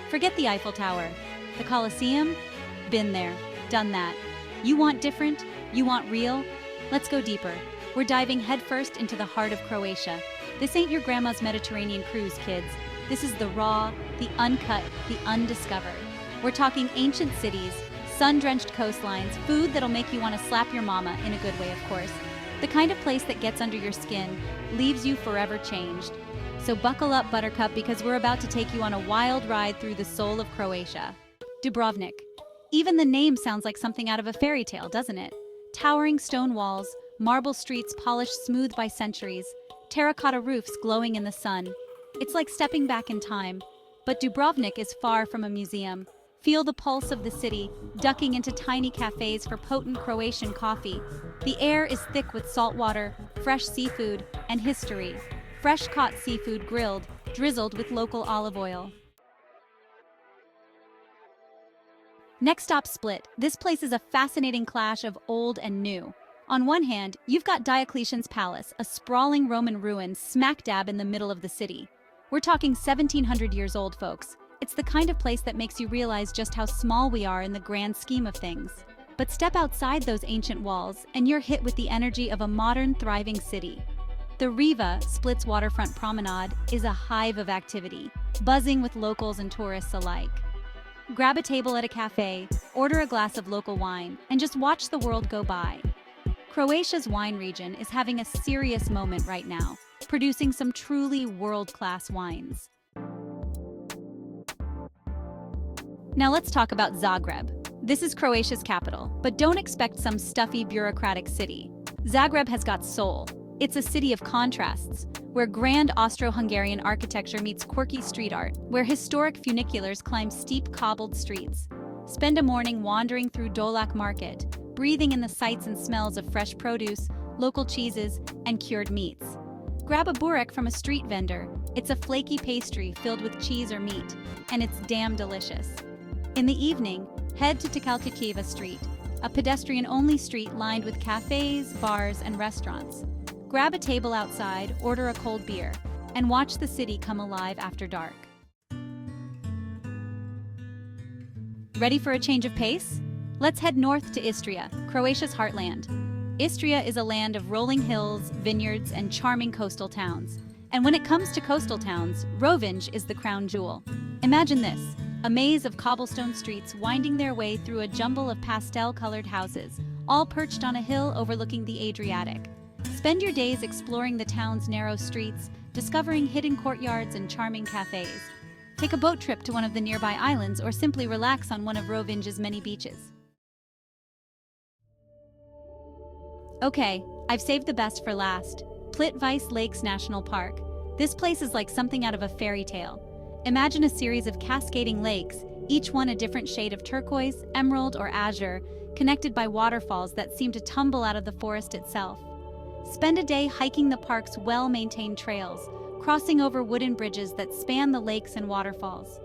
Forget the Eiffel Tower. The Colosseum? Been there, done that. You want different? You want real? Let's go deeper. We're diving headfirst into the heart of Croatia. This ain't your grandma's Mediterranean cruise, kids. This is the raw, the uncut, the undiscovered. We're talking ancient cities, sun-drenched coastlines, food that'll make you want to slap your mama, in a good way, of course. The kind of place that gets under your skin, leaves you forever changed. So buckle up, Buttercup, because we're about to take you on a wild ride through the soul of Croatia. Dubrovnik. Even the name sounds like something out of a fairy tale, doesn't it? Towering stone walls, marble streets polished smooth by centuries, terracotta roofs glowing in the sun. It's like stepping back in time. But Dubrovnik is far from a museum. Feel the pulse of the city, ducking into tiny cafes for potent Croatian coffee. The air is thick with salt water, fresh seafood, and history. Fresh-caught seafood grilled, drizzled with local olive oil. Next stop, Split. This place is a fascinating clash of old and new. On one hand, you've got Diocletian's Palace, a sprawling Roman ruin smack dab in the middle of the city. We're talking 1700 years old, folks. It's the kind of place that makes you realize just how small we are in the grand scheme of things. But step outside those ancient walls, and you're hit with the energy of a modern, thriving city. The Riva, Split's waterfront promenade, is a hive of activity, buzzing with locals and tourists alike. Grab a table at a cafe, order a glass of local wine, and just watch the world go by. Croatia's wine region is having a serious moment right now, producing some truly world-class wines. Now let's talk about Zagreb. This is Croatia's capital, but don't expect some stuffy bureaucratic city. Zagreb has got soul. It's a city of contrasts, where grand Austro-Hungarian architecture meets quirky street art, where historic funiculars climb steep cobbled streets. Spend a morning wandering through Dolak Market, breathing in the sights and smells of fresh produce, local cheeses, and cured meats. Grab a burek from a street vendor. It's a flaky pastry filled with cheese or meat, and it's damn delicious. In the evening, head to Tekalkakiva Street, a pedestrian-only street lined with cafes, bars, and restaurants. Grab a table outside, order a cold beer, and watch the city come alive after dark. Ready for a change of pace? Let's head north to Istria, Croatia's heartland. Istria is a land of rolling hills, vineyards, and charming coastal towns. And when it comes to coastal towns, Rovinj is the crown jewel. Imagine this, a maze of cobblestone streets winding their way through a jumble of pastel-colored houses, all perched on a hill overlooking the Adriatic. Spend your days exploring the town's narrow streets, discovering hidden courtyards and charming cafes. Take a boat trip to one of the nearby islands or simply relax on one of Rovinj's many beaches. Okay, I've saved the best for last. Plitvice Lakes National Park. This place is like something out of a fairy tale. Imagine a series of cascading lakes, each one a different shade of turquoise, emerald, or azure, connected by waterfalls that seem to tumble out of the forest itself. Spend a day hiking the park's well-maintained trails, crossing over wooden bridges that span the lakes and waterfalls.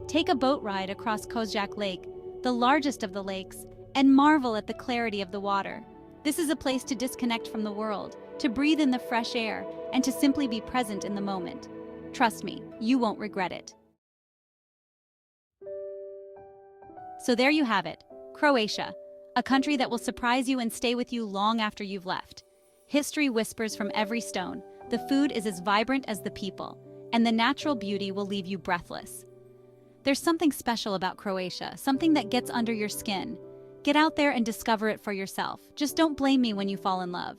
Take a boat ride across Kozjak Lake, the largest of the lakes, and marvel at the clarity of the water. This is a place to disconnect from the world, to breathe in the fresh air, and to simply be present in the moment. Trust me, you won't regret it. So there you have it, Croatia, a country that will surprise you and stay with you long after you've left. History whispers from every stone, the food is as vibrant as the people, and the natural beauty will leave you breathless. There's something special about Croatia, something that gets under your skin. Get out there and discover it for yourself. Just don't blame me when you fall in love.